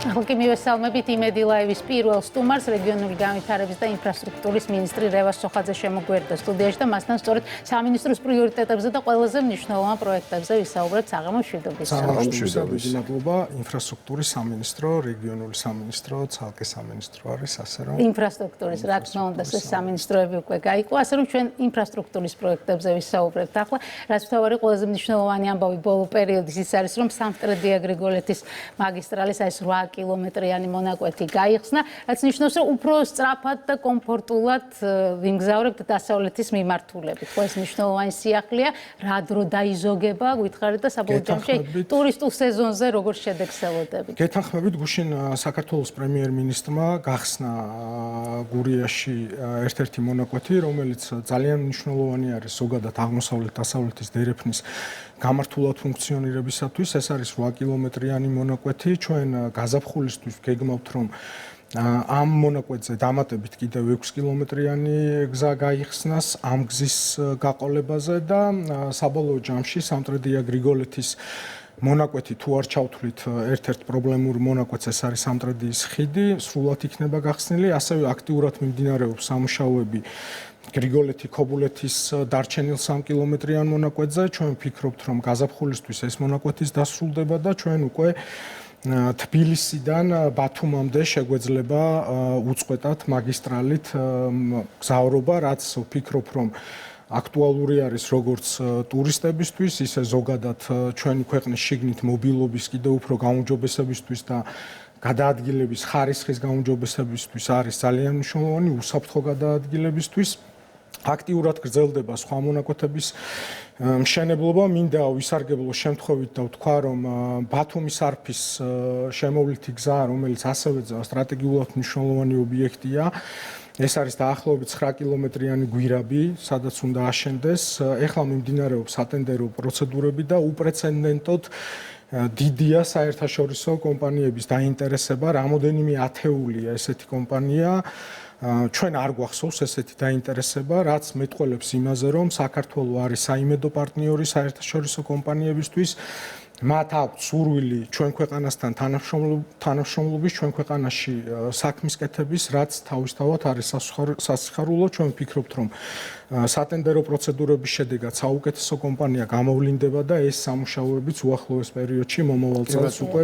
ხალხი მივესალმებით იმედი ლაივის პირველ სტუმარს რეგიონული განვითარების და ინფრასტრუქტურის მინისტრი რევაზ სოხაძე შემოგვიერთდა სტუდიაში და მასთან სწორედ სამინისტროს პრიორიტეტებზე და ყველაზე მნიშვნელოვან პროექტებზე ვისაუბრებთ. საღამო მშვიდობის. მადლობა. ინფრასტრუქტურის სამინისტრო, რეგიონული სამინისტრო, ცალკე სამინისტრო არის, ასე რომ ინფრასტრუქტურის რა თქმა უნდა სამინისტროები უკვე გაიყო, ასე რომ ჩვენ ინფრასტრუქტურის პროექტებზე ვისაუბრებთ. ახლა რაც თავარი ყველაზე მნიშვნელოვანი ამბავი ბოლო პერიოდის ის არის, რომ სამტრედია-გრიგოლეთის მაგისტრალის ეს 8 კილომეტრიანი მონაკვეთი გაიხსნა, რაც ნიშნავს, რომ უფრო სწრაფად და კომფორტულად ვიმგზავრებთ დასავლეთის მიმართულებით. ხო, ეს მნიშვნელოვანი სიახლეა, რა დრო დაიზოგება, გითხარით და საბოლოო ჯამში ტურისტულ სეზონზე როგორ შედეგს ელოდებით. გეთანხმებით, გუშინ საქართველოს პრემიერ-მინისტრმა გახსნა გურიაში ერთ-ერთი მონაკვეთი, რომელიც ძალიან მნიშვნელოვანი არის ზოგადად აღმოსავლეთ-დასავლეთის დერეფნის გამართულად ფუნქციონირებისათვის. ეს არის 8 კილომეტრიანი მონაკვეთი. ჩვენ გაზაფხულისთვის გეგმავთ, რომ ამ მონაკვეთზე დამატებით კიდევ 6 კილომეტრიანი გზა გაიხსნას ამ გზის გაყოლებაზე და საბოლოო ჯამში სამტრედია-გრიგოლეთის მონაკვეთი თუ არ ჩავთვლით ერთ-ერთ პრობლემურ მონაკვეთს, ეს არის სამტრედიის ხიდი, სრულად იქნება გახსნილი, ასევე აქტიურად მიმდინარეობს სამუშაოები გრიგოლეთი-ქობულეთის დარჩენილ 3 კილომეტრიან მონაკვეთზე. ჩვენ ვფიქრობთ, რომ გაზაფხულისთვის ეს მონაკვეთის დასრულდება და ჩვენ უკვე თბილისიდან ბათუმამდე შეგვეძლება უწყვეტად მაგისტრალით გზავრობა, რაც ვფიქრობ, რომ აქტუალური არის როგორც ტურისტებისთვის, ისე ზოგადად ჩვენი ქვეყნის შიგნით მობილობის კიდევ უფრო გაუმჯობესებისთვის და გადაადგილების ხარისხის გაუმჯობესებისთვის არის ძალიან მნიშვნელოვანი, უსაფრთხო გადაადგილებისთვის. აქტიურად გრძელდება სხვა მონაკვეთების მშენებლობა. მინდა ვისარგებლო შემთხვევით და ვთქვა, რომ ბათუმის არფის შემოვლითი გზა, რომელიც ასევე სტრატეგიულად მნიშვნელოვანი ობიექტია, ეს არის დაახლოებით 9 კილომეტრიანი გვირაბი, სადაც უნდა აშენდეს. ეხლა მიმდინარეობს სატენდერო პროცედურები და უპრეცედენტოდ დიდია საერთაშორისო კომპანიების დაინტერესება, რამოდენიმე ათეულია ესეთი კომპანია. ჩვენ არ გვახსოვს ესეთი დაინტერესება, რაც მეტყველებს იმაზე, რომ საქართველო არის საიმედო პარტნიორი საერთაშორისო კომპანიებისთვის. მათ აქვთ სურვილი ჩვენ ქვეყანასთან თანამშრომლობის, ჩვენ ქვეყანაში საქმის კეთების, რაც თავისთავად არის სასიხარულო. ჩვენ ვფიქრობთ, რომ სატენდერო პროცედურების შედეგად საუკეთესო კომპანია გამოვლინდება და ეს სამუშაოებიც უახლოეს პერიოდში მომავალ წელს უკვე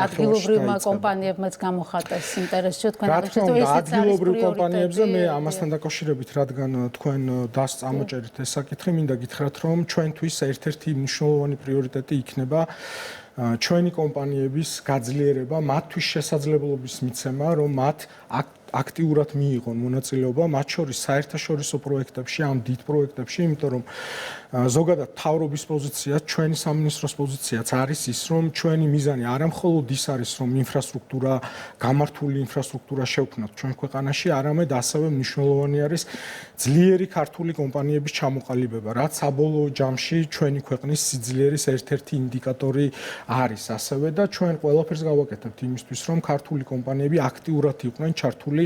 ადგილობრივმა კომპანიებმაც გამოხატეს ინტერესი თქვენ ადგილობრივ კომპანიებზე მე ამასთან დაკავშირებით, რადგან თქვენ დასწამოჭერით ეს საკითხი, მინდა გითხრათ, რომ ჩვენთვის ერთ-ერთი მნიშვნელოვანი პრიორიტეტი იქნება ჩვენი კომპანიების გაძლიერება, მათთვის შესაძლებლობის მიცემა, რომ მათ აქტიურად მიიღონ მონაწილეობა მათ შორის საერთაშორისო პროექტებში, ამ დიდ პროექტებში, იმიტომ რომ ზოგადად მთავრობის პოზიცია, ჩვენი სამინისტროს პოზიციაც არის ის, რომ ჩვენი მიზანი არა მხოლოდ ის არის, რომ ინფრასტრუქტურა, გამართული ინფრასტრუქტურა შევქმნათ ჩვენ ქვეყანაში, არამედ ასევე მნიშვნელოვანი არის ძლიერი ქართული კომპანიების ჩამოყალიბება, რაც საბოლოო ჯამში ჩვენი ქვეყნის სიძლიერის ერთ-ერთი ინდიკატორი არის ასევე და ჩვენ ყველაფერს გავაკეთებთ იმისთვის, რომ ქართული კომპანიები აქტიურად იყვნენ ჩართული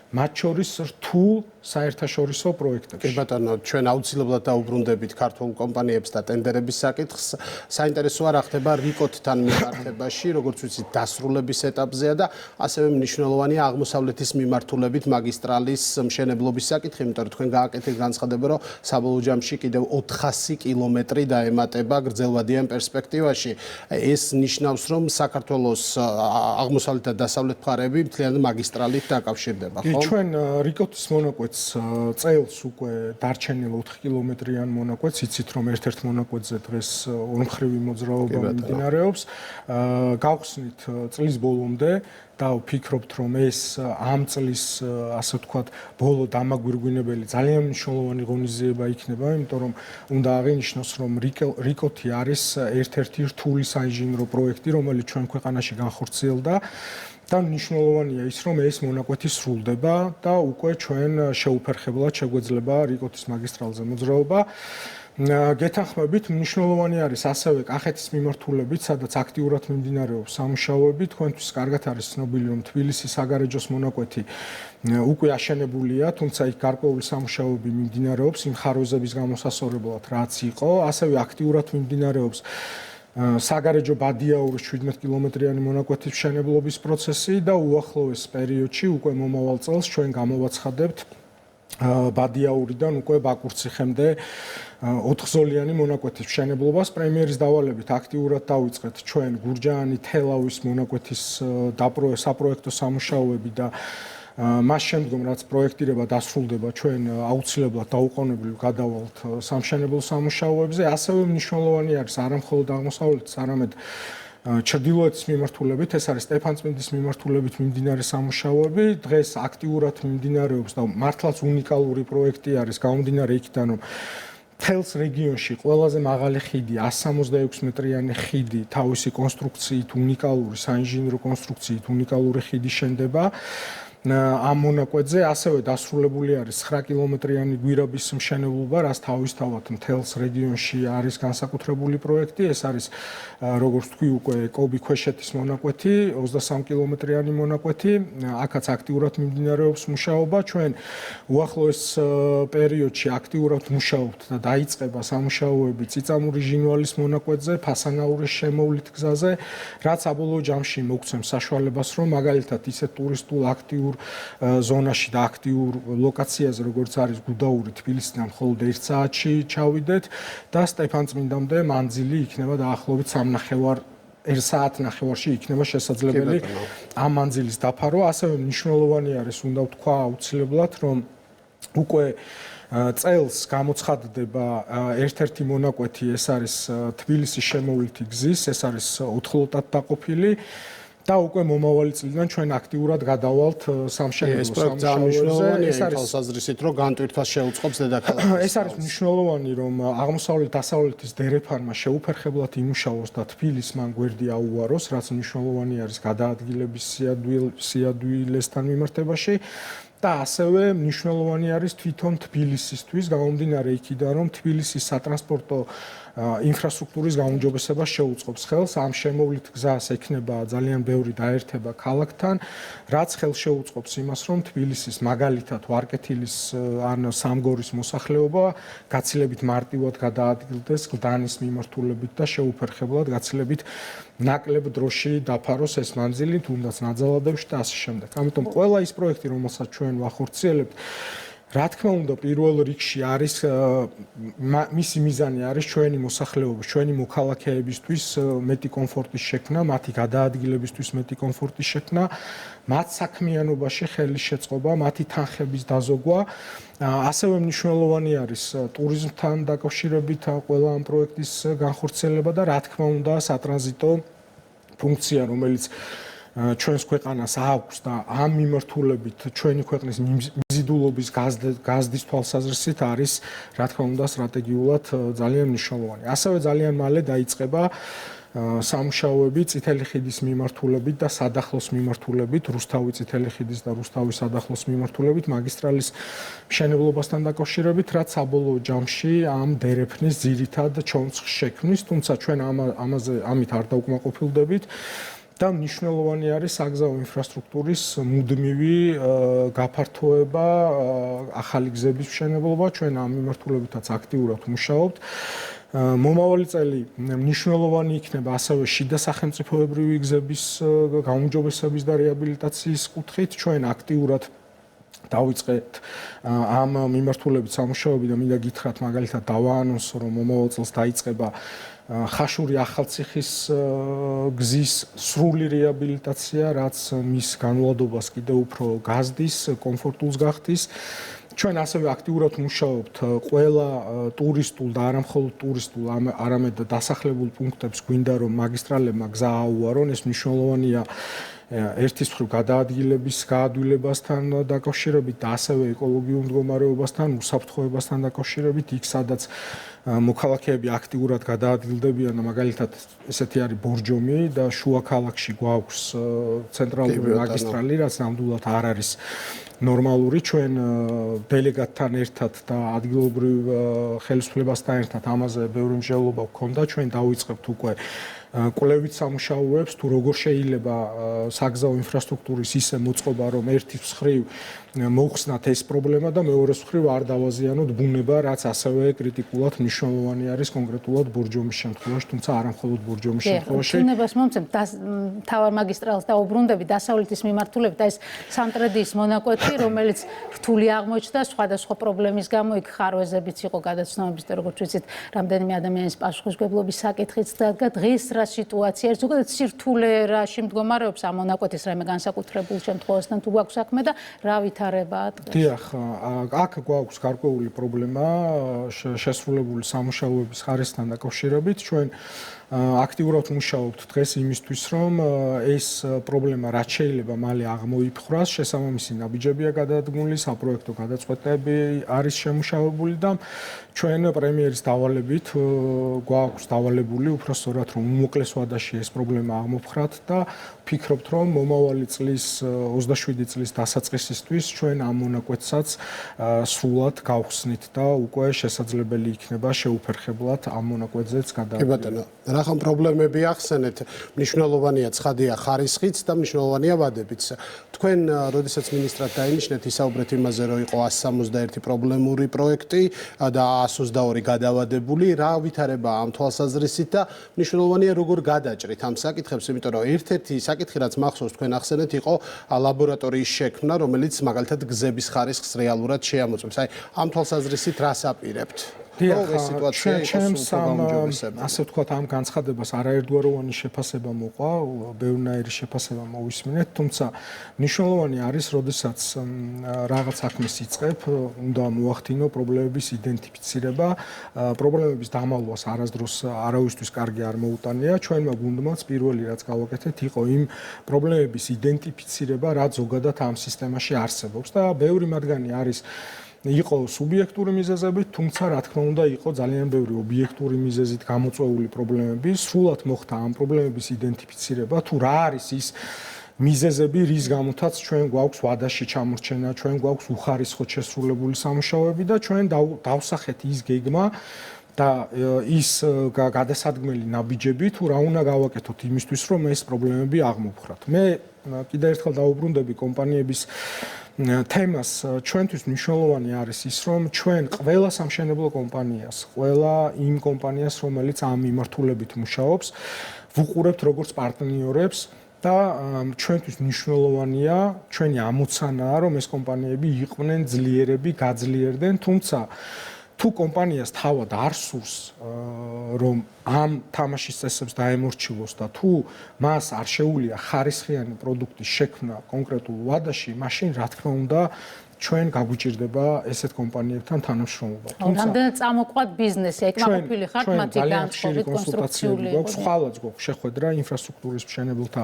მათ შორის რთულ საერთაშორისო პროექტებში. კი ბატონო, ჩვენ აუცილებლად დაუბრუნდებით ქართულ კომპანიებს და ტენდერების საკითხს. საინტერესოა რა ხდება რიკოთთან მიმართებაში, როგორც ვიცით, დასრულების ეტაპზეა და ასევე მნიშვნელოვანია აღმოსავლეთის მიმართულებით მაგისტრალის მშენებლობის საკითხი, იმიტომ რომ თქვენ გააკეთეთ განცხადება, რომ საბოლოო ჯამში კიდევ 400 კილომეტრი დაემატება გრძელვადიან პერსპექტივაში. ეს ნიშნავს, რომ საქართველოს აღმოსავლეთ და დასავლეთ მხარეები მთლიანად მაგისტრალით დაკავშირდება, ხო? ჩვენ რიკოთის მონაკვეთს წელს უკვე დარჩენილ 4 კილომეტრიან მონაკვეთს, იცით რომ ერთ-ერთ მონაკვეთზე დღეს ორმხრივი მოძრაობა მიმდინარეობს. გავხსნით წლის ბოლომდე და ვფიქრობთ, რომ ეს ამ წლის, ასე ვთქვათ, ბოლო დამაგვირგვინებელი ძალიან მნიშვნელოვანი ღონისძიება იქნება, იმიტომ რომ უნდა აღინიშნოს, რომ რიკოთი არის ერთ-ერთი რთული საინჟინრო პროექტი, რომელიც ჩვენ ქვეყანაში განხორციელდა. და მნიშვნელოვანია ის, რომ ეს მონაკვეთი სრულდება და უკვე ჩვენ შეუფერხებლად შეგვეძლება რიკოთის მაგისტრალზე მოძრაობა. გეთანხმებით, მნიშვნელოვანი არის ასევე კახეთის მიმართულებით, სადაც აქტიურად მიმდინარეობს სამუშაოები. თქვენთვის კარგად არის ცნობილი, რომ თბილისის საგარეჯოს მონაკვეთი უკვე აშენებულია, თუმცა იქ გარკვეული სამუშაოები მიმდინარეობს იმ ხარვეზების გამოსასწორებლად, რაც იყო, ასევე აქტიურად მიმდინარეობს საგარეჯო ბადიაურის 17 კილომეტრიანი მონაკვეთის მშენებლობის პროცესი და უახლოეს პერიოდში უკვე მომავალ წელს ჩვენ გამოვაცხადებთ ბადიაურიდან უკვე ბაკურციხემდე 4-ზოლიანი მონაკვეთის მშენებლობას. პრემიერის დავალებით აქტიურად დავიწყეთ ჩვენ გურჯაანი-თელავის მონაკვეთის საპროექტო სამუშაოები და მას შემდგომ რაც პროექტირება დასრულდება ჩვენ აუცილებლად დაუყოვნებლივ გადავალთ სამშენებლო სამუშაოებზე. ასევე მნიშვნელოვანი არის არა მხოლოდ აღმოსავლეთის, არამედ ჩრდილოეთის მიმართულებით, ეს არის სტეფანწმინდის მიმართულებით მიმდინარე სამუშაოები. დღეს აქტიურად მიმდინარეობს და მართლაც უნიკალური პროექტი არის გამომდინარე იქიდან, რომ თელს რეგიონში ყველაზე მაღალი ხიდი 166 მეტრიანი ხიდი თავისი კონსტრუქციით უნიკალური, საინჟინრო კონსტრუქციით უნიკალური ხიდი შენდება. ამ მონაკვეთზე ასევე დასრულებული არის 9 კილომეტრიანი გვირაბის მშენებლობა, რაც თავისთავად მთელს რეგიონში არის განსაკუთრებული პროექტი. ეს არის როგორც თქვი უკვე კობი-ქვეშეთის მონაკვეთი, 23 კილომეტრიანი მონაკვეთი. აქაც აქტიურად მიმდინარეობს მუშაობა. ჩვენ უახლოეს პერიოდში აქტიურად მუშაობთ და დაიწყება სამუშაოები წიწამური ჟინვალის მონაკვეთზე, ფასანაურის შემოვლით გზაზე, რაც საბოლოო ჯამში მოგცემს საშუალებას, რომ მაგალითად ისეთ ტურისტულ აქტიურ ზონაში და აქტიურ ლოკაციაზე, როგორც არის გუდაური, თბილისიდან მხოლოდ 1 საათში ჩავიდეთ და სტეფანწმინდამდე მანძილი იქნება დაახლოებით 1 საათნახევარში იქნება შესაძლებელი ამ მანძილის დაფარო. ასევე მნიშვნელოვანი არის, უნდა ვთქვა აუცილებლად, რომ უკვე წელს გამოცხადდება ერთ-ერთი მონაკვეთი, ეს არის თბილისის შემოვლითი გზის, ეს არის 4-ლოტად დაყოფილი. და უკვე მომავალი წლიდან ჩვენ აქტიურად გადავალთ სამშენებლო სამუშაოებზე. ეს არის თვალსაზრისით, რომ განტვირთვას შეუწყობს დედაქალაქს. ეს არის მნიშვნელოვანი, რომ აღმოსავლეთ-დასავლეთის დერეფარმა შეუფერხებლად იმუშაოს და თბილისს მან გვერდი აუვაროს, რაც მნიშვნელოვანი არის გადაადგილების სიადვილესთან მიმართებაში. და ასევე მნიშვნელოვანი არის თვითონ თბილისისთვის, გამომდინარე იქიდან, რომ თბილისის სატრანსპორტო ინფრასტრუქტურის გაუმჯობესებას შეუწყობს ხელს. ამ შემოვლით გზას ექნება ძალიან ბევრი დაერთება ქალაქთან, რაც ხელს შეუწყობს იმას, რომ თბილისის მაგალითად ვარკეთილის ან სამგორის მოსახლეობა გაცილებით მარტივად გადაადგილდეს გდანის მიმართულებით და შეუფერხებლად გაცილებით ნაკლებ დროში დაფაროს ეს მანძილი, თუნდაც ნაძალადებში და ასე შემდეგ. ამიტომ ყველა ის პროექტი, რომელსაც ჩვენ ვახორციელებთ, რა თქმა უნდა, პირველ რიგში არის მისი მიზანი არის ჩვენი მოსახლეობის, ჩვენი მოქალაქეებისთვის მეტი კომფორტის შექმნა, მათი გადაადგილებისთვის მეტი კომფორტის შექმნა, მათ საქმიანობაში ხელის შეწყობა, მათი თანხების დაზოგვა. ასევე მნიშვნელოვანი არის ტურიზმთან დაკავშირებით ყველა ამ პროექტის განხორციელება და რა თქმა უნდა, სატრანზიტო ფუნქცია, რომელიც ჩვენს ქვეყანას აქვს და ამ მიმართულებით ჩვენი ქვეყნის მიზიდულობის გაზდის თვალსაზრისით არის, რა თქმა უნდა, სტრატეგიულად ძალიან მნიშვნელოვანი. ასევე ძალიან მალე დაიწყება სამუშაოები წითელი ხიდის მიმართულებით და სადახლოს მიმართულებით, რუსთავი წითელი ხიდის და რუსთავი სადახლოს მიმართულებით, მაგისტრალის მშენებლობასთან დაკავშირებით, რაც საბოლოო ჯამში ამ დერეფნის ძირითად ჩონცხს შექმნის, თუმცა ჩვენ ამით არ დაუკმაყოფილდებით. და მნიშვნელოვანი არის საგზაო ინფრასტრუქტურის მუდმივი გაფართოება, ახალი გზების მშენებლობა, ჩვენ ამ მიმართულებითაც აქტიურად მუშაობთ. მომავალი წელი მნიშვნელოვანი იქნება ასევე შიდა სახელმწიფოებრივი გზების გაუმჯობესების და რეაბილიტაციის კუთხით. ჩვენ აქტიურად დავიწყეთ ამ მიმართულებით სამუშაოები და მინდა გითხრათ, მაგალითად დავაანონსო, რომ მომავალ წელს დაიწყება ხაშური ახალციხის გზის სრული რეაბილიტაცია, რაც მის განვლადობას კიდევ უფრო გაზდის, კომფორტულს გახდის. ჩვენ ასევე აქტიურად მუშაობთ ყველა ტურისტულ და არა მხოლოდ ტურისტულ, არამედ დასახლებულ პუნქტებს გვინდა რომ მაგისტრალებმა გზა აუარონ, ეს მნიშვნელოვანია ერთის მხრივ გადაადგილების გაადვილებასთან დაკავშირებით და ასევე ეკოლოგიურ მდგომარეობასთან, უსაფრთხოებასთან დაკავშირებით, იქ სადაც მოქალაქეები აქტიურად გადაადგილდებიან, მაგალითად ესეთი არის ბორჯომი და შუა ქალაქში გვაქვს ცენტრალური მაგისტრალი, რაც ნამდვილად არ არის ნორმალური. ჩვენ დელეგატთან ერთად და ადგილობრივ ხელისუფლებასთან ერთად ამაზე ბევრი მსჯელობა გვქონდა. ჩვენ დავიწყებთ უკვე კვლევით სამუშაოებს თუ როგორ შეიძლება საგზაო ინფრასტრუქტურის ისე მოწყობა, რომ ერთის მხრივ მოხსნათ ეს პრობლემა და მეორეს მხრივ არ დავაზიანოთ ბუნება, რაც ასევე კრიტიკულად მნიშვნელოვანი არის კონკრეტულად ბორჯომის შემთხვევაში, თუმცა არა მხოლოდ ბორჯომის შემთხვევაში. ბუნებას მომცემ თავარ მაგისტრალს დაუბრუნდები დასავლეთის მიმართულებით ეს სამტრედიის მონაკვეთი, რომელიც რთული აღმოჩნდა სხვადასხვა პრობლემის გამო, იქ ხარვეზებიც იყო გადაცნობების და როგორც ვიცით, რამდენიმე ადამიანის პასუხისმგებლობის საკითხიც დადგა. დღეს რა სიტუაცია არის? ზოგადად სირთულე რაში მდგომარეობს ამ მონაკვეთის რაიმე განსაკუთრებულ შემთხვევასთან თუ გვაქვს საქმე და რა ვითარებაა დღეს? დიახ, აქ გვაქვს გარკვეული პრობლემა შესრულებული სამუშაოების ხარისხთან დაკავშირებით. ჩვენ აქტიურად მუშაობთ დღეს იმისთვის, რომ ეს პრობლემა რაც შეიძლება მალე აღმოიფხვრას, შესაბამისი ნაბიჯებია გადადგმული, საპროექტო გადაწყვეტები არის შემუშავებული და ჩვენ პრემიერის დავალებით გვაქვს დავალებული უпростоრად რომ უმოკლეს ვადაში ეს პრობლემა აღმოფხრათ და ვფიქრობთ, რომ მომავალი წლის 27 წლის დასაწყისისთვის ჩვენ ამ მონაკვეთსაც სრულად გავხსნით და უკვე შესაძლებელი იქნება შეუფერხებლად ამ მონაკვეთზეც გადააგვიოს. რახან პრობლემები ახსენეთ, მნიშვნელოვანია ცხადია ხარისხიც და მნიშვნელოვანია ვადებიც. თქვენ, როდესაც მინისტრად დაინიშნეთ, ისაუბრეთ იმაზე, რომ იყო 161 პრობლემური პროექტი და 122 გადავადებული. რა ვითარება ამ თვალსაზრისით და მნიშვნელოვანია როგორ გადაჭრით ამ საკითხებს, იმიტომ რომ ერთ-ერთი საკითხი, რაც მახსოვს თქვენ ახსენეთ, იყო ლაბორატორიის შექმნა, რომელიც მაგალითად გზების ხარისხს რეალურად შეამოწმებს. აი, ამ თვალსაზრისით რას აპირებთ? ასე ვთქვათ, ამ განცხადებას არაერთგვაროვანი შეფასება მოყვა, ბევრნაირი შეფასება მოვისმინეთ, თუმცა მნიშვნელოვანი არის, როდესაც რაღაც საქმეს იწყებ, უნდა მოახდინო პრობლემების იდენტიფიცირება, პრობლემების დამალვას არასდროს არავისთვის კარგი არ მოუტანია. ჩვენმა გუნდმაც პირველი რაც გავაკეთეთ, იყო იმ პრობლემების იდენტიფიცირება, რაც ზოგადად ამ სისტემაში არსებობს და ბევრი მათგანი არის იყო სუბიექტური მიზეზებით, თუმცა რა თქმა უნდა იყო ძალიან ბევრი ობიექტური მიზეზით გამოწვეული პრობლემები. სრულად მოხდა ამ პრობლემების იდენტიფიცირება, თუ რა არის ის მიზეზები, რის გამოთაც ჩვენ გვაქვს ვადაში ჩამორჩენა, ჩვენ გვაქვს უხარისხოდ შესრულებული სამუშაოები და ჩვენ დავსახეთ ის გეგმა და ის გადასადგმელი ნაბიჯები, თუ რა უნდა გავაკეთოთ იმისთვის, რომ ეს პრობლემები აღმოფხრათ. მე კიდევ ერთხელ დავუბრუნდები კომპანიების თემას. ჩვენთვის მნიშვნელოვანი არის ის, რომ ჩვენ ყველა სამშენებლო კომპანიას, ყველა იმ კომპანიას, რომელიც ამ მიმართულებით მუშაობს, ვუყურებთ როგორც პარტნიორებს და ჩვენთვის მნიშვნელოვანია, ჩვენი ამოცანაა, რომ ეს კომპანიები იყვნენ ძლიერები, გაძლიერდნენ, თუმცა თუ კომპანიას თავად არ სურს, რომ ამ თამაშის წესებს დაემორჩილოს და თუ მას არ შეუძლია ხარისხიანი პროდუქტის შექმნა კონკრეტულ ვადაში, მაშინ რა თქმა უნდა ჩვენ გაგვიჭირდება ესეთ კომპანიებთან თანამშრომლობა. რამდენად წამოყვათ ბიზნესი, აი კმაყოფილი ხართ მათი განწყობით კონსტრუქციული. ხვალაც გვაქვს შეხვედრა ინფრასტრუქტურის მშენებელთა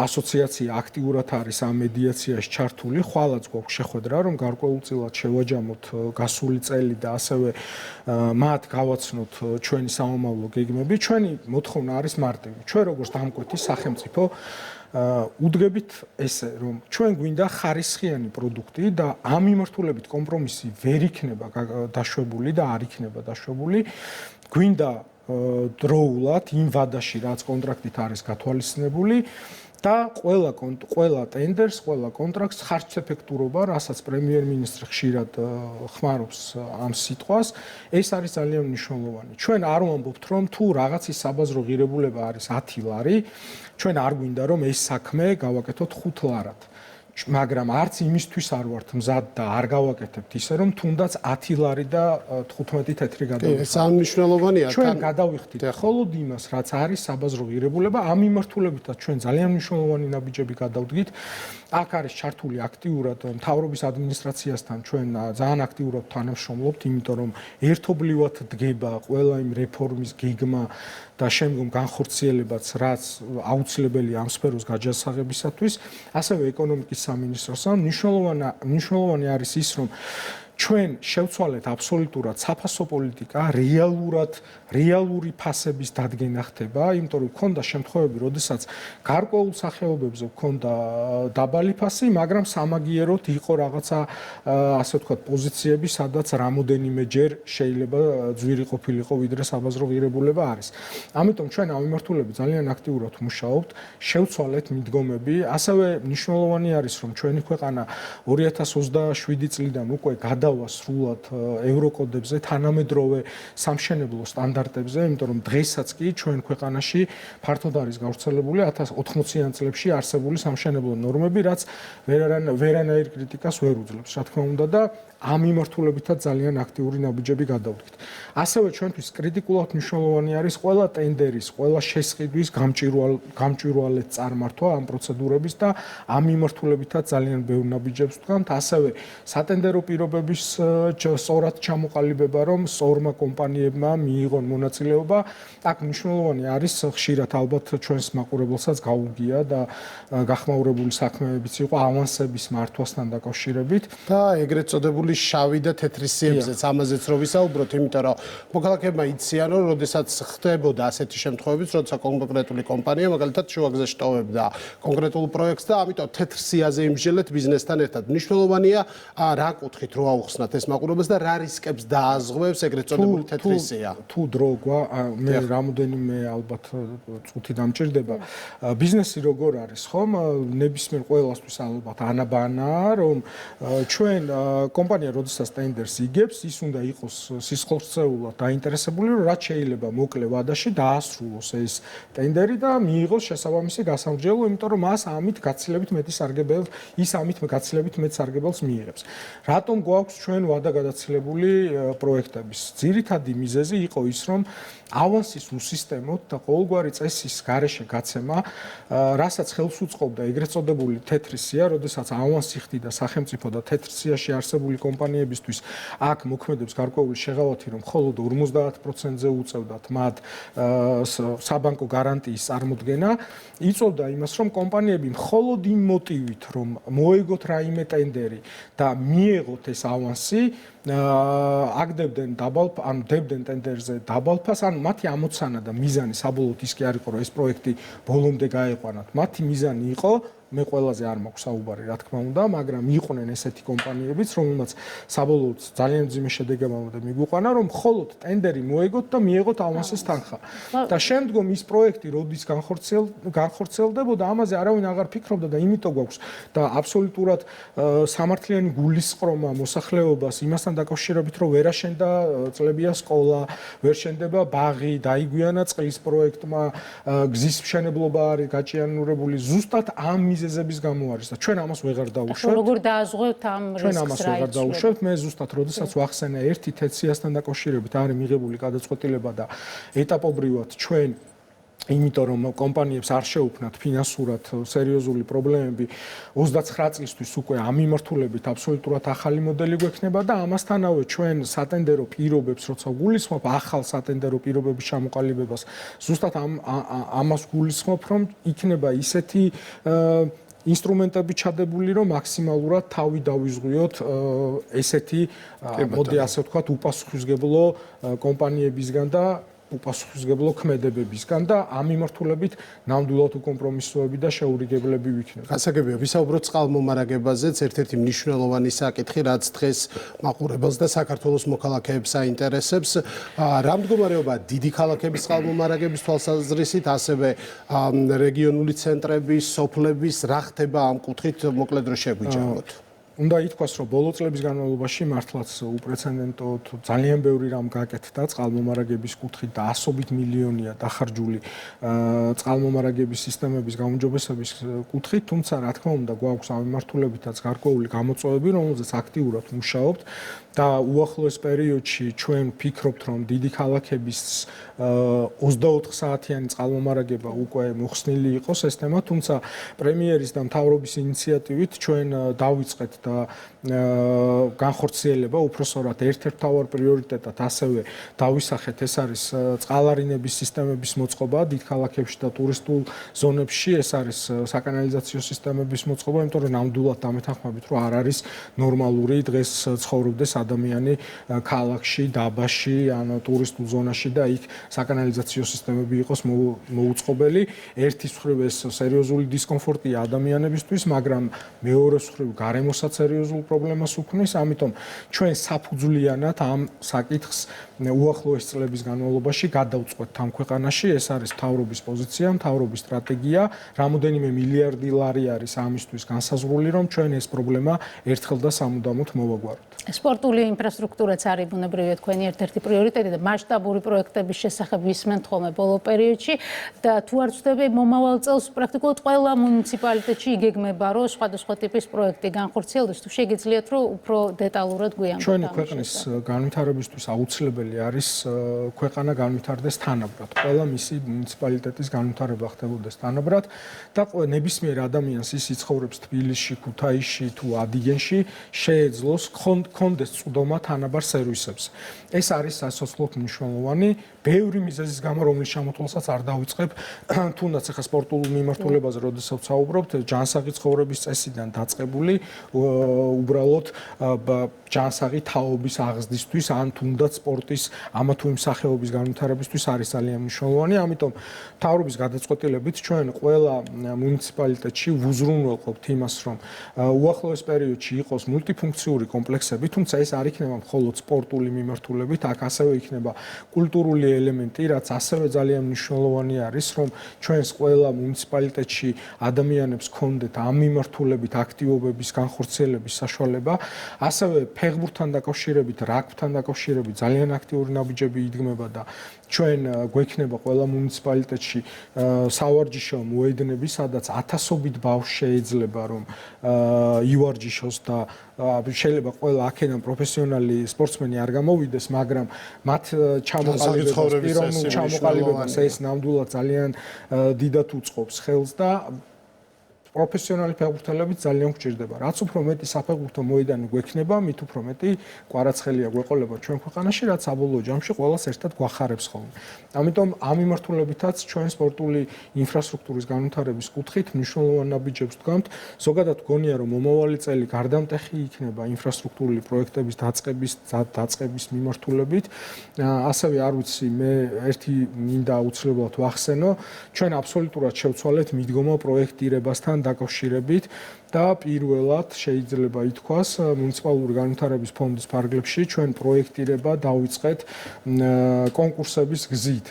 ასოციაცია აქტიურად არის ამ მედიაციაში ჩართული. ხვალაც გვაქვს შეხვედრა, რომ გარკვეულწილად შევაჯამოთ გასული წელი და ასევე მათ გავაცნოთ ჩვენი სამომავლო გეგმები. ჩვენი მოთხოვნა არის მარტივი. ჩვენ როგორც დამკვეთი სახელმწიფო უდგებით ესე, რომ ჩვენ გვინდა ხარისხიანი პროდუქტი და ამ მიმართულებით კომპრომისი ვერ იქნება დაშვებული და არ იქნება დაშვებული. გვინდა დროულად იმ ვადაში, რაც კონტრაქტით არის გათვალისწინებული და ყველა ტენდერს, ყველა კონტრაქტს ხარჯეფექტურობა, რასაც პრემიერ-მინისტრი ხშირად ხმარობს ამ სიტყვას, ეს არის ძალიან მნიშვნელოვანი. ჩვენ არ ვამბობთ, რომ თუ რაღაცის საბაზრო ღირებულება არის 10 ლარი, ჩვენ არ გვინდა რომ ეს საქმე გავაკეთოთ 5 ლარად. მაგრამ არც იმისთვის არ ვართ მზად და არ გავაკეთებთ ისე რომ თუნდაც 10 ლარი და 15 თეთრი გადავიხადოთ. ეს მნიშვნელოვანია. ჩვენ გადავიხდით მხოლოდ იმას, რაც არის საბაზრო ღირებულება, ამ მიმართულებითაც ჩვენ ძალიან მნიშვნელოვანი ნაბიჯები გადავდგით. აქ არის ჩართული აქტიურად მთავრობის ადმინისტრაციასთან ჩვენ ძალიან აქტიურად თანამშრომლობთ, იმიტომ რომ ერთობლივად დგება ყველა იმ რეფორმის გეგმა და შემდგომ განხორციელებაც, რაც აუცილებელია ამ სფეროს გაჯასაღებისათვის, ასევე ეკონომიკის სამინისტროსთან. მნიშვნელოვანი არის ის, რომ ჩვენ შევცვალეთ აბსოლუტურად საფასო პოლიტიკა, რეალური ფასების დადგენა ხდება, იმიტომ რომ ქონდა შემთხვევები, როდესაც გარკვეულ სახეობებზე ქონდა დაბალი ფასი, მაგრამ სამაგიეროდ იყო რაღაცა ასე ვთქვათ პოზიციები, სადაც რამოდენიმეჯერ შეიძლება ძვირი ყოფილიყო, ვიდრე საბაზრო ღირებულება არის. ამიტომ ჩვენ ამ მიმართულებით ძალიან აქტიურად მუშაობთ, შევცვალეთ მიდგომები, ასევე მნიშვნელოვანი არის, რომ ჩვენი ქვეყანა 2027 წლიდან უკვე გადავა სრულად ევროკოდებზე, თანამედროვე სამშენებლო სტანდარტებზე, იმიტომ რომ დღესაც კი ჩვენ ქვეყანაში ფართოდ არის გავრცელებული 1080-იან წლებში არსებული სამშენებლო ნორმები, რაც ვერანაირ კრიტიკას ვერ უძლებს, რა თქმა უნდა და ამ მიმართულებითაც ძალიან აქტიური ნაბიჯები გადავდგით. ასევე ჩვენთვის კრიტიკულად მნიშვნელოვანი არის ყველა ტენდერის, ყველა შესყიდვის გამჭვირვალედ წარმართვა ამ პროცედურების და ამ მიმართულებითაც ძალიან ბევრ ნაბიჯებს ვდგამთ. ასევე სატენდერო პირობების სწორად ჩამოყალიბება, რომ სწორმა კომპანიებმა მიიღონ მონაწილეობა. აქ მნიშვნელოვანი არის ხშირად ალბათ ჩვენს მაყურებელსაც გაუგია და გახმაურებული საქმეებიც იყო ავანსების მართვასთან დაკავშირებით და ეგრეთ წოდებული შავი და თეთრი სიებზეც ამაზეც რო ვისაუბროთ, იმიტომ რომ მოქალაქეებმა იციან, რომ როდესაც ხდებოდა ასეთი შემთხვევებიც, როცა კონკრეტული კომპანია მაგალითად შუაგზაში ტოვებდა კონკრეტულ პროექტს და ამიტომ თეთრ სიაზე იმსჯელეთ ბიზნესთან ერთად. მნიშვნელოვანია რა კუთხით რო აუხსნათ ეს მაყურებელს და რა რისკებს დააზღვევს ეგრეთ წოდებული თეთრი სია. თუ დრო მე რამოდენიმე ალბათ წუთი დამჭირდება. ბიზნესი როგორ არის, ხომ? ნებისმიერ ყველასთვის ალბათ ანაბანაა, რომ ჩვენ კომპანია როდესაც ტენდერს იგებს, ის უნდა იყოს სისხლსრცეულად დაინტერესებული, რომ რაც შეიძლება მოკლე ვადაში დაასრულოს ეს ტენდერი და მიიღოს შესაბამისი გასამრჯელო, იმიტომ რომ მას ამით გაცილებით მეტი სარგებელი, ის ამით გაცილებით მეტ სარგებელს მიიღებს. რატომ გვაქვს ჩვენ ვადა გადაცილებული პროექტების? ძირითადი მიზეზი იყო ის, რომ ავანსის უსისტემოდ და ყოველგვარი წესის გარეშე გაცემა, რასაც ხელს უწყობდა ეგრეთ წოდებული თეთრი სია, როდესაც ავანსი ხდიდა სახელმწიფო და თეთრ სიაში არსებული კომპანიებისთვის აქ მოქმედებს გარკვეული შეღავათი, რომ მხოლოდ 50%-ზე უწევდათ მათ საბანკო გარანტიის წარმოდგენა, იწვევდა იმას, რომ კომპანიები მხოლოდ იმ მოტივით, რომ მოეგოთ რაიმე ტენდერი და მიეღოთ ეს ავანსი, აგდებდნენ ან დებდნენ ტენდერზე დაბალ ფასს, ან მათი ამოცანა და მიზანი საბოლოოდ ის კი არ იყო, რომ ეს პროექტი ბოლომდე გაეყვანათ. მათი მიზანი იყო, მე ყველაზე არ მაქვს საუბარი, რა თქმა უნდა, მაგრამ იყვნენ ესეთი კომპანიებიც, რომელმაც საბოლოოდ ძალიან მძიმე შედეგებამდე მიგვიყვანა, რომ მხოლოდ ტენდერი მოეგოთ და მიეღოთ ავანსის თანხა. და შემდგომ ის პროექტი როდის განხორციელდებოდა, ამაზე არავინ აღარ ფიქრობდა და იმიტომ გვაქვს და აბსოლუტურად სამართლიანი გულისწყრომა მოსახლეობას იმასთან დაკავშირებით, რომ ვერ აშენდა წლებია სკოლა, ვერ შენდება ბაღი, დაიგვიანა წყლის პროექტმა, გზის მშენებლობა არის გაჭიანურებული, ზუსტად ამ მიზეზების გამო არის და ჩვენ ამას ვეღარ დავუშვებთ. როგორ დააზღვევთ ამ რისკს? ჩვენ ამას ვეღარ დავუშვებთ. მე ზუსტად როდესაც ვახსენე ერთი თეციასთან დაკავშირებით არის მიღებული გადაწყვეტილება და ეტაპობრივად ჩვენ იმიტომ რომ კომპანიებს არ შეუქმნათ ფინანსურად სერიოზული პრობლემები 29 წლისთვის უკვე ამ მიმართულებით აბსოლუტურად ახალი მოდელი გვექნება და ამასთანავე ჩვენ სატენდერო პირობებს როცა გულისხმობ ახალ სატენდერო პირობების ჩამოყალიბებას ზუსტად ამას გულისხმობ რომ იქნება ისეთი ინსტრუმენტები ჩადებული, რომ მაქსიმალურად თავი დავიზღვიოთ ესეთი მოდი ასე ვთქვათ უპასუხისმგებლო კომპანიებისგან და უპასუხისმგებლო ქმედებებისგან და ამ მიმართულებით ნამდვილად უკომპრომისოები და შეურიგებლები ვიქნებით. გასაგებია, ვისაუბროთ წყალმომარაგებაზეც, ერთ-ერთი მნიშვნელოვანი საკითხი, რაც დღეს მაყურებელს და საქართველოს მოქალაქეებს აინტერესებს. რა მდგომარეობაა დიდი ქალაქების წყალმომარაგების თვალსაზრისით, ასევე რეგიონული ცენტრების, სოფლების, რა ხდება ამ კუთხით, მოკლედ რო შეგვიჯამოთ. უნდა ითქვას, რომ ბოლო წლების განმავლობაში მართლაც უპრეცედენტოდ ძალიან ბევრი რამ გაკეთდა წყალმომარაგების კუთხით და ასობით მილიონია დახარჯული წყალმომარაგების სისტემების გაუმჯობესების კუთხით, თუმცა რა თქმა უნდა გვაქვს ამ მიმართულებითაც გარკვეული გამოწვევები, რომელზეც აქტიურად მუშაობთ და უახლოეს პერიოდში ჩვენ ვფიქრობთ, რომ დიდი ქალაქების 24 საათიანი წყალმომარაგება უკვე მოხსნილი იყო სისტემა, თუმცა პრემიერის და მთავრობის ინიციატივით ჩვენ დავიწყეთ და განხორციელება უпроსორად ერთ-ერთ მთავარ პრიორიტეტად ასევე დავისახეთ, ეს არის წყალარინების სისტემების მოწყობა დიდ ქალაქებში და ტურისტულ ზონებში, ეს არის საკანალიზაციო სისტემების მოწყობა, იმიტომ რომ ნამდვილად დამეთანხმებით, რომ არ არის ნორმალური დღეს ცხოვრობდეს ადამიანი ქალაქში, დაბაში, ან ტურისტულ ზონაში და იქ საკანალიზაციო სისტემები იყოს მოუწყობელი. ერთის მხრივ ეს სერიოზული დისკომფორტია ადამიანებისთვის, მაგრამ მეორეს მხრივ გარემოსაც სერიოზულ პრობლემას უქმნის, ამიტომ ჩვენ საფუძვლიანად ამ საკითხს უახლოეს წლების განმავლობაში გადავწყვეტთ ამ ქვეყანაში, ეს არის მთავრობის პოზიცია, მთავრობის სტრატეგია, რამოდენიმე მილიარდი ლარი არის ამისთვის განსაზღვრული, რომ ჩვენ ეს პრობლემა ერთხელ და სამუდამოდ მოვაგვაროთ. სპორტული ინფრასტრუქტურაც არის ბუნებრივია თქვენი ერთ-ერთი პრიორიტეტი და მასშტაბური პროექტების შესახებ ვისმენთ ხოლმე ბოლო პერიოდში და თუ არ ვცდები მომავალ წელს პრაქტიკულად ყველა მუნიციპალიტეტში იგეგმება რომ სხვადასხვა ტიპის პროექტი განხორციელდეს თუ შეგიძლიათ რომ უფრო დეტალურად გვიამბოთ ჩვენი ქვეყნის განვითარებისთვის აუცილებელი არის ქვეყანა განვითარდეს თანაბრად ყველა მისი მუნიციპალიტეტის განვითარება ხდებოდეს თანაბრად და ნებისმიერ ადამიანს ის იცხოვრებს თბილისში, ქუთაისში თუ ადიგენში შეეძლოს კონდეს წვდომა თანაბარ სერვისებს. ეს არის სასოცლოდ მნიშვნელოვანი, ბევრი მიზეზის გამო, რომლის შემოთვლასაც არ დავიწყებ, თუნდაც ახლა სპორტულ მიმართულებაზე, როდესაც ვსაუბრობთ, ჯანსაღი ცხოვრების წესიდან დაწყებული, უბრალოდ ჯანსაღი თაობის აღზრდისთვის, ან თუნდაც სპორტის ამა თუ იმ სახეობის განვითარებისთვის არის ძალიან მნიშვნელოვანი. ამიტომ მთავრობის გადაწყვეტილებით ჩვენ ყველა მუნიციპალიტეტში ვუზრუნველყოფთ იმას, რომ უახლოეს პერიოდში იყოს მულტიფუნქციური კომპლექსები, თუმცა ეს არ იქნება მხოლოდ სპორტული მიმართულებით, აქ ასევე იქნება კულტურული ელემენტი, რაც ასევე ძალიან მნიშვნელოვანი არის, რომ ჩვენს ყველა მუნიციპალიტეტში ადამიანებს ჰქონდეთ ამ მიმართულებით აქტივობების განხორციელების საშუალება, ასევე ფეხბურთთან დაკავშირებით, რაგბთან დაკავშირებით ძალიან აქტიური ნაბიჯები იდგმება და ჩვენ გვექნება ყველა მუნიციპალიტეტში სავარჯიშო მოედნები, სადაც ათასობით ბავშვი შეიძლება რომ ივარჯიშოს და შეიძლება ყველა აქედან პროფესიონალი სპორტსმენი არ გამოვიდეს, მაგრამ მათ ჩამოყალიბებას ეს ნამდვილად ძალიან დიდად უწყობს ხელს და პროფესიონალი ფეხბურთელები ძალიან გვჭირდება. რაც უფრო მეტი საფეხბურთო მოედანი გვექნება, მით უფრო მეტი კვარაცხელია გვეყოლება ჩვენ ქვეყანაში, რაც საბოლოო ჯამში ყველას ერთად გვახარებს ხოლმე. ამიტომ ამ მიმართულებითაც ჩვენ სპორტული ინფრასტრუქტურის განვითარების კუთხით მნიშვნელოვან ნაბიჯებს ვდგამთ. ზოგადად გონია, რომ მომავალი წელი გარდამტეხი იქნება ინფრასტრუქტურული პროექტების დაწყების მიმართულებით. ასევე არ ვიცი, მე ერთი მინდა აუცილებლად ვახსენო, ჩვენ აბსოლუტურად შევცვალეთ მიდგომა პროექტირებასთან დაკავშირებით და პირველად შეიძლება ითქვას მუნიციპალური განვითარების ფონდის ფარგლებში ჩვენ პროექტირება დავიწყეთ კონკურსების გზით.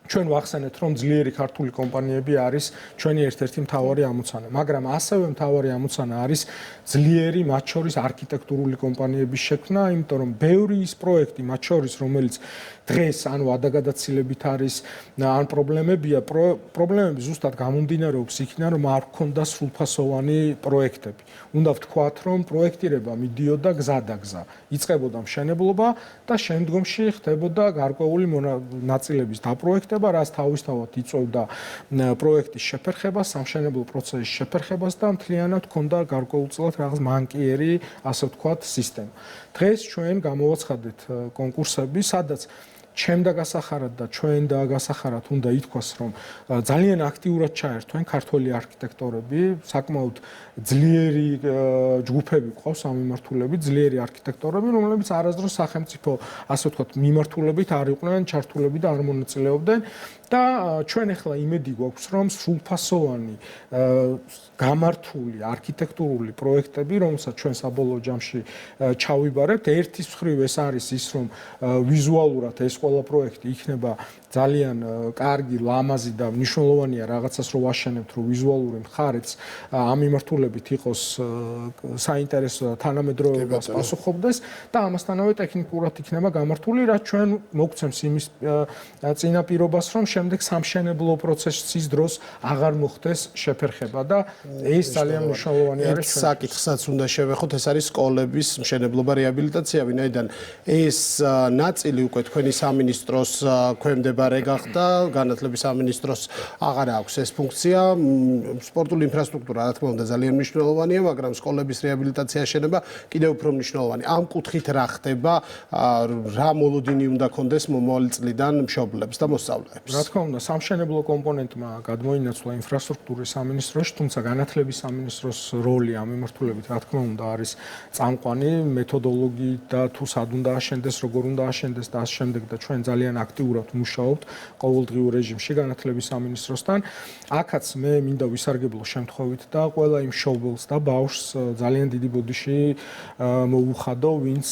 ჩვენ ვახსენეთ, რომ ძლიერი ქართული კომპანიები არის ჩვენი ერთ-ერთი მთავარი ამოცანა, მაგრამ ასევე მთავარი ამოცანა არის ძლიერი მათ შორის არქიტექტურული კომპანიების შექმნა, იმიტომ რომ ბევრი ის პროექტი მათ შორის, რომელიც დღეს ანუ ადაგადაცილებით არის ან პრობლემებია, პრობლემები ზუსტად გამომდინარეობს იქიდან, რომ არ გქონდა სრულფასოვანი პროექტები. უნდა ვთქვათ, რომ პროექტირება მიდიოდა გზადაგზა, იწყებოდა მშენებლობა და შემდგომში ხდებოდა გარკვეული ნაწილების დაპროექტება, რაც თავისთავად იწვევდა პროექტის შეფერხებას, სამშენებლო პროცესის შეფერხებას და მთლიანად ჰქონდა გარკვეულწილად რაღაც მანკიერი, ასე ვთქვათ, სისტემა. დღეს ჩვენ გამოვაცხადეთ კონკურსები, სადაც ჩემ და გასახარად და ჩვენ და გასახარად უნდა ითქვას, რომ ძალიან აქტიურად ჩაერთვენ ქართველი არქიტექტორები, საკმაოდ ძლიერი ჯგუფები ყავს ამ მიმართულებით, ძლიერი არქიტექტორები, რომლებიც არასდროს სახელმწიფო, ასე ვთქვათ, მიმართულებით არ იყვნენ ჩართულები და არ მონაწილეობდნენ და ჩვენ ახლა იმედი გვაქვს, რომ სრულფასოვანი გამართული არქიტექტურული პროექტები, რომელსაც ჩვენ საბოლოო ჯამში ჩავიბარებთ, ერთის მხრივ ეს არის ის, რომ ვიზუალურად ეს ყველა პროექტი იქნება ძალიან კარგი, ლამაზი და მნიშვნელოვანია რაღაცას რომ ვაშენებთ, რომ ვიზუალური მხარეც ამ მიმართულებით იყოს საინტერესო და თანამედროვეობას პასუხობდეს და ამასთანავე ტექნიკურად იქნება გამართული, რაც ჩვენ მოგცემს იმის წინაპირობას, რომ შემდეგ სამშენებლო პროცესის დროს აღარ მოხდეს შეფერხება და ეს ძალიან მნიშვნელოვანი არის. საკითხსაც უნდა შევეხოთ, ეს არის სკოლების მშენებლობა, რეაბილიტაცია, ვინაიდან ეს ნაწილი უკვე თქვენი სამინისტროს ქვემდებარე გახდა, განათლების სამინისტროს აღარ აქვს ეს ფუნქცია. სპორტული ინფრასტრუქტურა, რა თქმა უნდა, ძალიან მნიშვნელოვანია, მაგრამ სკოლების რეაბილიტაცია შენება კიდევ უფრო მნიშვნელოვანი. ამ კუთხით რა ხდება, რა მოლოდინი უნდა კონდეს მომავალი წლიდან მშობლებს და მოსწავლეებს? რა თქმა უნდა, სამშენებლო კომპონენტმა გადმოინაცვლა ინფრასტრუქტურის სამინისტროში, თუმცა განათლების სამინისტროს როლი ამ მიმართულებით, რა თქმა უნდა, არის წამყვანი მეთოდოლოგიით და თუ სად უნდა აშენდეს, როგორ უნდა აშენდეს და ამ შემდეგ და ჩვენ ძალიან აქტიურად მუშაობთ ყოველდღიურ რეჟიმში განათლების სამინისტროსთან. აქაც მე მინდა ვისარგებლო შემთხვევით და ყველა იმ მშობელს და ბავშვს ძალიან დიდი ბოდიში მოუხადო, ვინც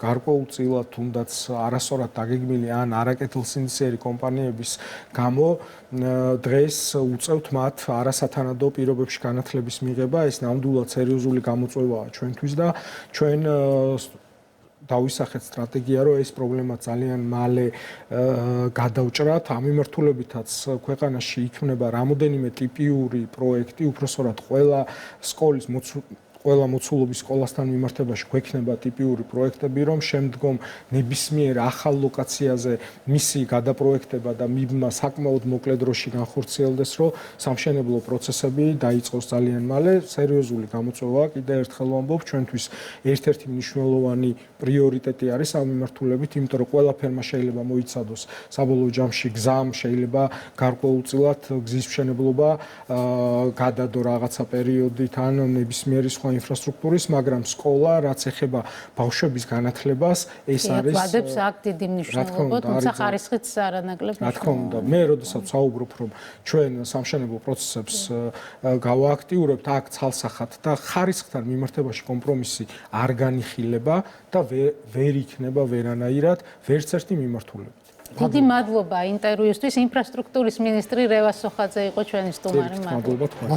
გარკვეულწილად თუნდაც არასწორად დაგეგმილი ან არაკეთილსინდისიერი კომპანიების გამო დღეს უწევთ მათ არასათანადო პირობებში განათლების მიღება. ეს ნამდვილად სერიოზული გამოწვევაა ჩვენთვის და ჩვენ დავისახეთ სტრატეგია, რომ ეს პრობლემა ძალიან მალე გადავჭრათ. ამ მიმართულებითაც ქვეყანაში იქნება რამოდენიმე ტიპიური პროექტი, უпроსორად ყველა სკოლის ყველა მოცულობის სკოლასთან მიმართებაში გვექნება ტიპიური პროექტები, რომ შემდგომ ნებისმიერ ახალ ლოკაციაზე მისი გადაპროექტება და მიბმა საკმაოდ მოკლე დროში განხორციელდეს, რომ სამშენებლო პროცესები დაიწყოს ძალიან მალე. სერიოზული გამოწვევაა, კიდევ ერთხელ ვამბობ, ჩვენთვის ერთ-ერთი მნიშვნელოვანი პრიორიტეტი არის ამ მიმართულებით, იმიტომ რომ ყველაფერმა შეიძლება მოიცადოს საბოლოო ჯამში გზამ, შეიძლება გარკვეულწილად გზის მშენებლობა გადადო რაღაცა პერიოდით ან ნებისმიერი სხვა ინფრასტრუქტურის, მაგრამ სკოლა, რაც ეხება ბავშვების განათლებას, ეს არის ვადებს აქ დიდი მნიშვნელობა, თუმცა ხარისხიც არანაკლებ რა თქმა უნდა, მე როდესაც საუბრობ, რომ ჩვენ სამშენებლო პროცესებს გავააქტიურებთ, აქ ცალსახად და ხარისხთან მიმართებაში კომპრომისი არ განიხილება და ვერ იქნება ვერანაირად ვერც ერთი მიმართულებით. დიდი მადლობა ინტერვიუსთვის. ინფრასტრუქტურის მინისტრი რევაზ სოხაძე იყო ჩვენი სტუმარი. მადლობა თქვენ.